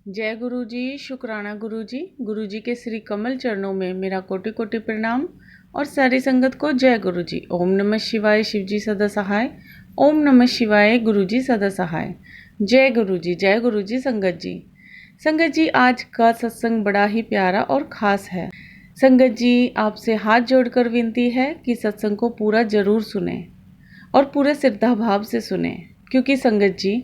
जय गुरु जी, शुक्राना गुरु जी। गुरु जी के श्री कमल चरणों में मेरा कोटि कोटि प्रणाम और सारी संगत को जय गुरु जी। ओम नमः शिवाय, शिव जी सदा सहाय। ओम नमः शिवाय, गुरु जी सदा सहाय। जय गुरु जी, जय गुरु जी। संगत जी, संगत जी, आज का सत्संग बड़ा ही प्यारा और ख़ास है। संगत जी, आपसे हाथ जोड़कर विनती है कि सत्संग को पूरा जरूर सुने और पूरे श्रद्धा भाव से सुने, क्योंकि संगत जी,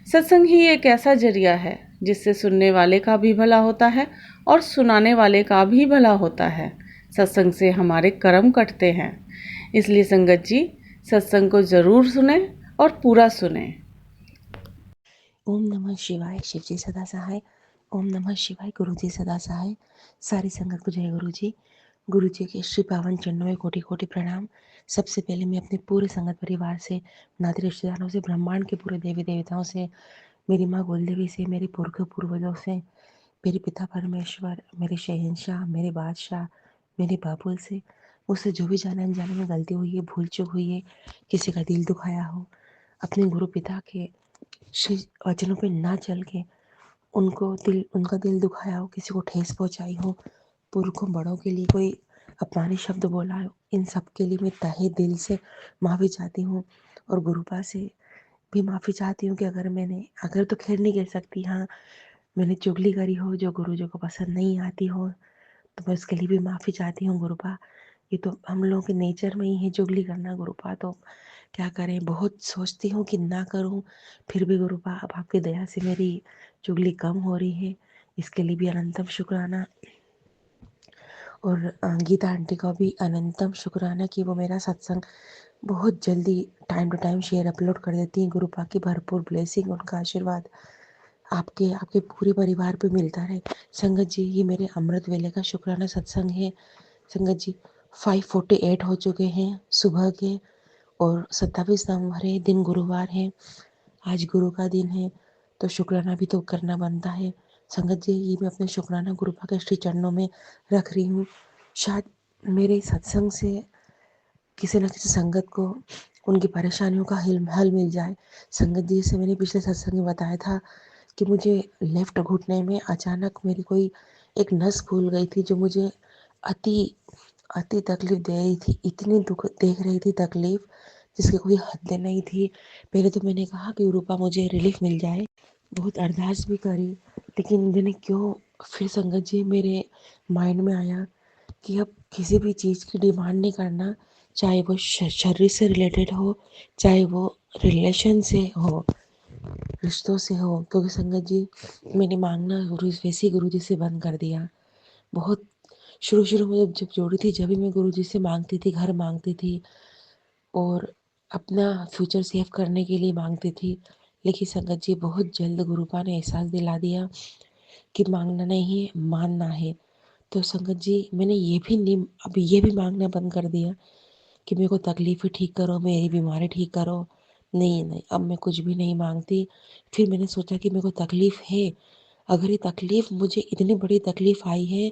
सत्संग ही एक ऐसा जरिया है जिससे सुनने वाले का भी भला होता है और सुनाने वाले का भी भला होता है। सत्संग से हमारे कर्म कटते हैं। इसलिए संगत जी, सत्संग को ज़रूर सुने और पूरा सुने। ओम नमः शिवाय, शिव जी सदा सहाय। ओम नमः शिवाय, गुरु जी सदा सहाय। सारी संगत को जय गुरु जी। गुरु जी के श्री पावन चरणों में कोटि कोटि प्रणाम। सबसे पहले मैं अपने पूरे संगत परिवार से, नाते रिश्तेदारों से, ब्रह्मांड के पूरे देवी देवताओं से, मेरी माँ गोलदेवी से, मेरे पुरख पूर्वजों से, मेरे पिता परमेश्वर, मेरे शहंशाह, मेरे बादशाह, मेरे बाबुल से, मुझसे जो भी जाने अनजाने में गलती हुई है, भूल चूक हुई है, किसी का दिल दुखाया हो, अपने गुरु पिता के श्री वचनों पे ना चल के उनका दिल दुखाया हो, किसी को ठेस पहुंचाई हो, पुरखों बड़ों के लिए कोई अपमानी शब्द बोला हो, इन सब के लिए मैं तहे दिल से माफ़ी चाहती हूँ। और गुरुपा से भी माफ़ी चाहती हूँ कि अगर तो खैर नहीं कह सकती, हाँ मैंने चुगली करी हो जो गुरु जी को पसंद नहीं आती हो, तो मैं उसके लिए भी माफ़ी चाहती हूँ गुरुपा। ये तो हम लोगों के नेचर में ही है चुगली करना गुरुपा, तो क्या करें, बहुत सोचती हूँ कि ना करूँ, फिर भी गुरुपा अब आपकी दया से मेरी चुगली कम हो रही है, इसके लिए भी अनंतम शुक्राना। और गीता आंटी का भी अनंतम शुक्राना कि वो मेरा सत्संग बहुत जल्दी time to time share upload कर देती हैं। गुरुपा की भरपूर ब्लेसिंग, उनका आशीर्वाद आपके आपके पूरे परिवार पे मिलता रहे। संगत जी, ये मेरे अमृत वेले का शुक्राना सत्संग है। संगत जी, 5:48 हो चुके हैं सुबह के, और 27 नवंबर है, दिन गुरुवार है, आज गुरु का दिन है, तो शुक्राना भी तो करना बनता है। संगत जी, ये मैं अपने शुक्राना गुरुपा के श्री चरणों में रख रही हूँ। शायद मेरे सत्संग से किसी न किसी संगत को उनकी परेशानियों का हल मिल जाए। संगत जी से मैंने पिछले सत्संग में बताया था कि मुझे लेफ्ट घुटने में अचानक मेरी कोई एक नस फूल गई थी, जो मुझे अति अति तकलीफ दे रही थी, इतनी दुख देख रही थी तकलीफ जिसकी कोई हद नहीं थी। पहले तो मैंने कहा कि रूपा मुझे रिलीफ मिल जाए, बहुत अरदास भी करी, लेकिन मैंने क्यों फिर संगत जी मेरे माइंड में आया कि अब किसी भी चीज़ की डिमांड नहीं करना, चाहे वो शरीर से रिलेटेड हो, चाहे वो रिलेशन से हो, रिश्तों से हो, क्योंकि संगत जी मैंने मांगना वैसे ही गुरु जी से बंद कर दिया। बहुत शुरू शुरू में जब जोड़ी थी, जब भी मैं गुरु जी से मांगती थी, घर मांगती थी और अपना फ्यूचर सेव करने के लिए मांगती थी। लेकिन संगत जी बहुत जल्द गुरुपा ने एहसास दिला दिया कि मांगना नहीं है, मानना है। तो संगत जी, मैंने ये भी मांगना बंद कर दिया कि मेरे को तकलीफ़ें ठीक करो, मेरी बीमारी ठीक करो। नहीं नहीं, अब मैं कुछ भी नहीं मांगती। फिर मैंने सोचा कि मेरे को तकलीफ़ है, अगर ये तकलीफ़ मुझे इतनी बड़ी तकलीफ़ आई है,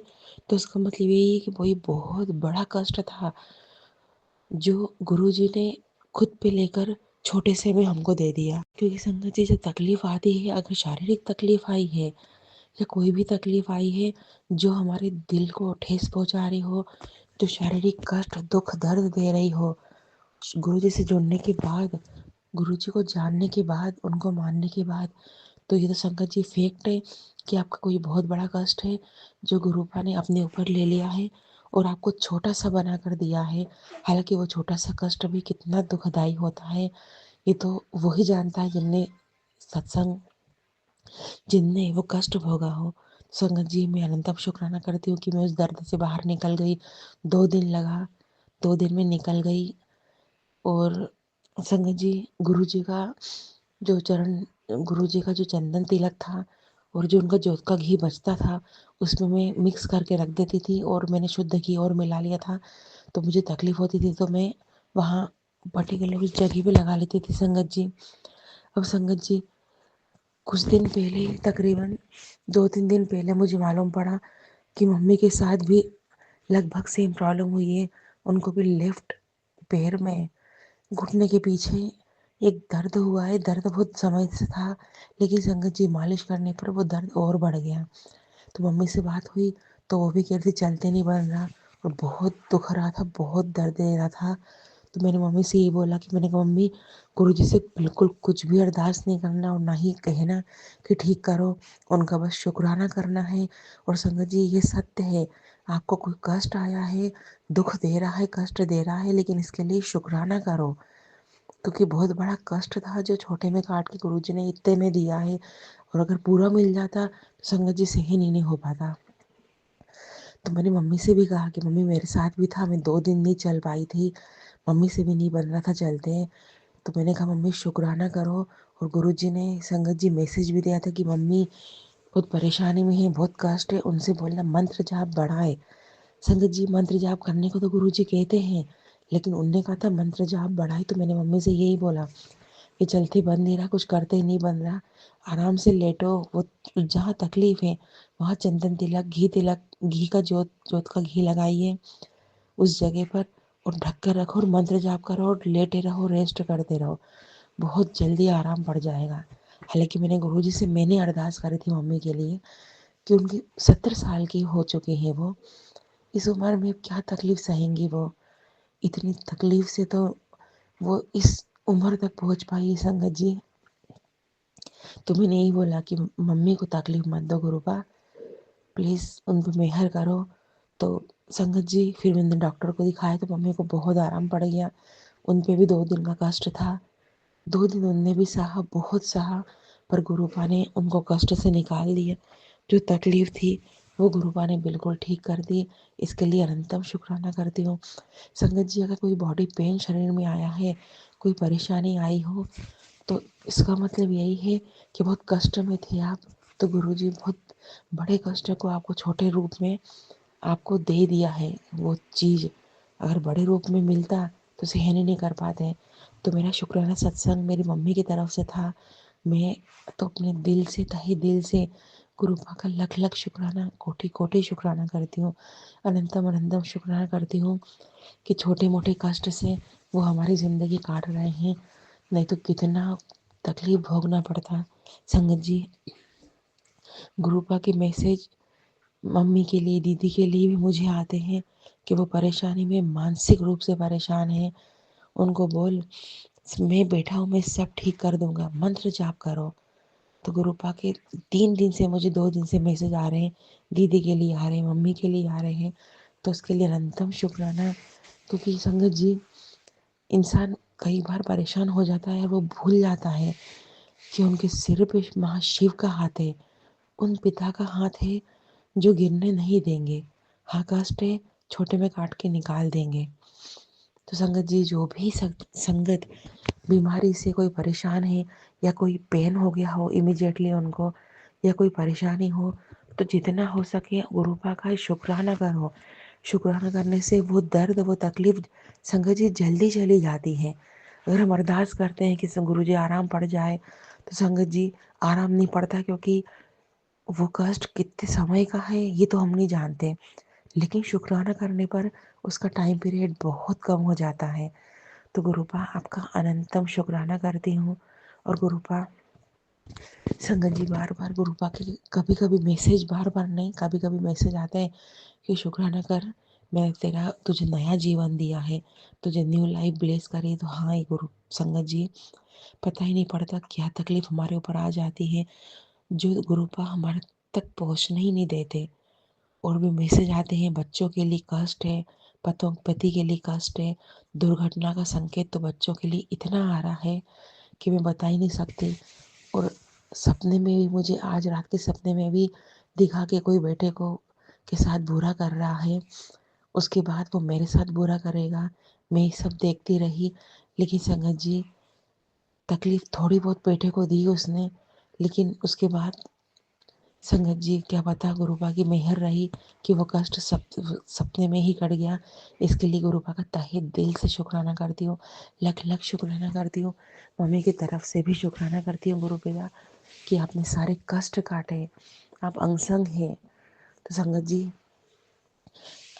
तो उसका मतलब यही है कि वही बहुत बड़ा कष्ट था जो गुरुजी ने खुद पे लेकर छोटे से में हमको दे दिया। क्योंकि संगत जी, जब तकलीफ़ आती है, अगर शारीरिक तकलीफ़ आई है या कोई भी तकलीफ़ आई है जो हमारे दिल को ठेस पहुंचा रही हो, जो शारीरिक कष्ट, दुख, दर्द दे रही हो, गुरुजी से जुड़ने के बाद, गुरुजी को जानने के बाद, उनको मानने के बाद, तो ये तो संगत जी फैक्ट है कि आपका कोई बहुत बड़ा कष्ट है जो गुरुपा ने अपने ऊपर ले लिया है और आपको छोटा सा बना कर दिया है। हालांकि वो छोटा सा कष्ट भी कितना दुखदाई होता है, ये तो वही जानता है जिनने वो कष्ट भोगा हो। संगत जी, मैं अनंतम शुक्राना करती हूँ कि मैं उस दर्द से बाहर निकल गई। 2 दिन लगा, 2 दिन में निकल गई। और संगत जी, गुरु जी का जो चरण गुरु जी का जो चंदन तिलक था और जो उनका जोत का घी बचता था, उसमें मैं मिक्स करके रख देती थी और मैंने शुद्ध घी और मिला लिया था। तो मुझे तकलीफ़ होती थी तो मैं वहाँ पर्टिकुलर उस जगह पे लगा लेती थी संगत जी। अब संगत जी, कुछ दिन पहले, तकरीबन 2-3 दिन पहले मुझे मालूम पड़ा कि मम्मी के साथ भी लगभग सेम प्रॉब्लम हुई है। उनको भी लेफ्ट पैर में, घुटने के पीछे एक दर्द हुआ है, दर्द बहुत समय से था, लेकिन संगत जी मालिश करने पर वो दर्द और बढ़ गया। तो मम्मी से बात हुई तो वो भी कह रही थी चलते नहीं बन रहा, और बहुत दुख रहा था, बहुत दर्द दे रहा था। तो मैंने मम्मी से यही बोला कि मैंने कहा मम्मी, गुरुजी से बिल्कुल कुछ भी अरदास नहीं करना और ना ही कहना कि ठीक करो, उनका बस शुक्राना करना है। और संगत जी ये सत्य है, आपको कोई कष्ट आया है, दुख दे रहा है, कष्ट दे रहा है, लेकिन इसके लिए शुक्राना करो, क्योंकि बहुत बड़ा कष्ट था जो छोटे में काट के गुरुजी ने इतने में दिया है। और अगर पूरा मिल जाता तो संगत जी सहन ही नहीं हो पाता। तो मैंने मम्मी से भी कहा कि मम्मी मेरे साथ भी था, मैं 2 दिन नहीं चल पाई थी, मम्मी से भी नहीं बन रहा था चलते हैं। तो मैंने कहा मम्मी शुक्राना करो। और गुरुजी ने संगत जी मैसेज भी दिया था कि मम्मी बहुत परेशानी में है, बहुत कष्ट है, उनसे बोलना मंत्र जाप बढ़ाए। संगत जी मंत्र जाप करने को तो गुरुजी कहते हैं, लेकिन उनने कहा था मंत्र जाप बढ़ाए। तो मैंने मम्मी से यही बोला कि चलते बन नहीं रहा, कुछ करते ही नहीं बन रहा, आराम से लेटो, वो जहाँ तकलीफ है वहाँ चंदन तिलक, घी तिलक, घी का जोत जोत का घी लगाइए उस जगह पर, और ढक कर रखो और मंत्र जाप करो और लेटे रहो, रेस्ट करते रहो, बहुत जल्दी आराम पड़ जाएगा। हालांकि मैंने अरदास करी थी मम्मी के लिए कि उनकी 70 साल की हो चुकी है वो, इस उम्र में क्या तकलीफ सहेंगी वो, इतनी तकलीफ से तो वो इस उम्र तक पहुंच पाई संगत जी। तो मैंने यही बोला कि मम्मी को तकलीफ मत दो गुरुपा, प्लीज़ उन पे मेहर करो। तो संगत जी फिर मैंने डॉक्टर को दिखाया तो मम्मी को बहुत आराम पड़ गया। उन पे भी 2 दिन का कष्ट था, 2 दिन उनने भी सहा, बहुत सहा, पर गुरुपा ने उनको कष्ट से निकाल दिया। जो तकलीफ थी वो गुरुपा ने बिल्कुल ठीक कर दी, इसके लिए अनंतम शुक्राना करती हूँ। संगत जी अगर कोई बॉडी पेन शरीर में आया है, कोई परेशानी आई हो, तो इसका मतलब यही है कि बहुत कष्ट में थे आप, तो गुरुजी बहुत बड़े कष्ट को आपको छोटे रूप में आपको दे दिया है। वो चीज़ अगर बड़े रूप में मिलता तो सहन ही नहीं कर पाते। तो मेरा शुक्राना सत्संग मेरी मम्मी की तरफ से था। मैं तो अपने दिल से, तहे दिल से गुरुपा का लख लख शुक्राना, कोटि कोटि शुक्राना करती हूँ, अनंतम अनंतम शुक्राना करती हूँ कि छोटे मोटे कष्ट से वो हमारी ज़िंदगी काट रहे हैं, नहीं तो कितना तकलीफ भोगना पड़ता। संगत जी गुरुपा के मैसेज मम्मी के लिए, दीदी के लिए भी मुझे आते हैं कि वो परेशानी में मानसिक रूप से परेशान है। उनको बोल मैं बैठा हूँ, मैं सब ठीक कर दूंगा, मंत्र जाप करो। तो गुरुपा के 3 दिन से, मुझे 2 दिन से मैसेज आ रहे हैं, दीदी के लिए आ रहे हैं, मम्मी के लिए आ रहे हैं। तो उसके लिए अनंतम शुक्राना, क्योंकि संगत जी इंसान कई बार परेशान हो जाता है, वो भूल जाता है कि उनके सिर पे महाशिव का हाथ है, उन पिता का हाथ है जो गिरने नहीं देंगे, हाँ कष्ट है छोटे में काट के निकाल देंगे। तो संगत जी जो भी संगत बीमारी से कोई परेशान है, या कोई पेन हो गया हो इमिजिएटली उनको, या कोई परेशानी हो, तो जितना हो सके गुरुपा का शुक्राना करो। शुक्राना करने से वो दर्द, वो तकलीफ संगत जी जल्दी चली जाती है। अगर हम अरदास करते हैं कि गुरु जी आराम पड़ जाए, तो संगत जी आराम नहीं पड़ता, क्योंकि वो कष्ट कितने समय का है ये तो हम नहीं जानते, लेकिन शुक्राना करने पर उसका टाइम पीरियड बहुत कम हो जाता है। तो गुरुपा आपका अनंतम शुक्राना करती हूँ। और गुरुपा संगत जी बार बार गुरुपा के कभी कभी मैसेज, बार बार नहीं, कभी कभी मैसेज आते हैं कि शुक्राना कर, मैं तेरा तुझे नया जीवन दिया है, तुझे न्यू लाइफ ब्लेस करे। तो हाँ ये गुरु संगत जी पता ही नहीं पड़ता क्या तकलीफ हमारे ऊपर आ जाती है, जो गुरुपा हमारे तक पहुँचने ही नहीं देते। और भी मैसेज आते हैं, बच्चों के लिए कष्ट है, पति के लिए कष्ट है, दुर्घटना का संकेत तो बच्चों के लिए इतना आ रहा है कि मैं बता ही नहीं सकती। और सपने में भी मुझे, आज रात के सपने में भी दिखा कि कोई बेटे को के साथ बुरा कर रहा है, उसके बाद वो मेरे साथ बुरा करेगा। मैं ये सब देखती रही, लेकिन संगत जी तकलीफ थोड़ी बहुत बेटे को दी उसने, लेकिन उसके बाद संगत जी क्या पता गुरुपा की मेहर रही कि वो कष्ट सपने में ही कट गया। इसके लिए गुरुपा का तहे दिल से शुक्राना करती हूँ, लख लख शुक्राना करती हूँ। मम्मी की तरफ से भी शुक्राना करती हूँ गुरुपिता कि आपने सारे कष्ट काटे, आप अंग संग हैं। तो संगत जी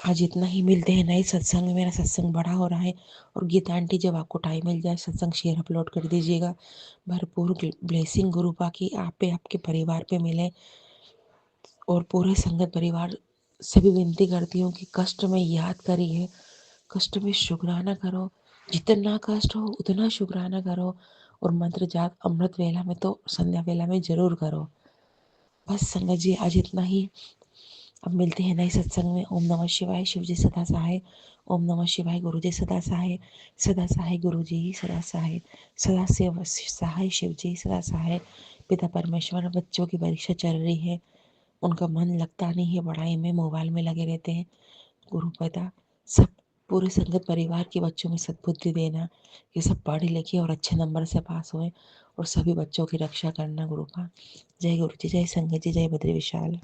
आज इतना ही, मिलते हैं नए सत्संग में। मेरा सत्संग बड़ा हो रहा है। और गीता आंटी, जब आपको टाइम मिल जाए सत्संग शेयर अपलोड कर दीजिएगा। भरपूर ब्लेसिंग गुरु पा की आप पे, आपके परिवार पे मिले। और पूरे संगत परिवार से भी विनती करती हूँ कि कष्ट में याद करिए, कष्ट में शुक्राना करो। जितना कष्ट हो उतना शुक्राना करो। और मंत्र जाप अमृत वेला में तो संध्या वेला में जरूर करो। बस संगत जी, आज इतना ही। अब मिलते हैं नए सत्संग में। ओम नमः शिवाय। शिव जी सदा सहाय। ओम नमः शिवाय। गुरु जी सदा सहाय। सदा सहाय गुरु जी सदा सहाय। सदा से सहाय शिव जी सदा सहाय। पिता परमेश्वर। बच्चों की परीक्षा चल रही है, उनका मन लगता नहीं है पढ़ाई में, मोबाइल में लगे रहते हैं। गुरु पिता सब पूरे संगत परिवार के बच्चों में सद्बुद्धि देना कि सब पढ़े लिखे और अच्छे नंबर से पास होए। और सभी बच्चों की रक्षा करना गुरु का। जय गुरु जी, जय संगत जी, जय बद्री विशाल।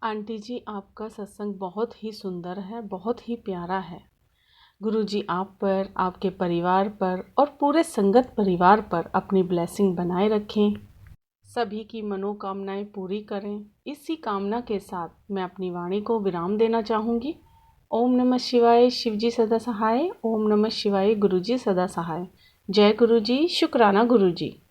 आंटी जी, आपका सत्संग बहुत ही सुंदर है, बहुत ही प्यारा है। गुरुजी आप पर, आपके परिवार पर और पूरे संगत परिवार पर अपनी ब्लेसिंग बनाए रखें। सभी की मनोकामनाएं पूरी करें। इसी कामना के साथ मैं अपनी वाणी को विराम देना चाहूँगी। ओम नमः शिवाय। शिवजी सदा सहाय। ओम नमः शिवाय। गुरुजी सदा सहाय। जय गुरुजी। शुक्राना गुरुजी।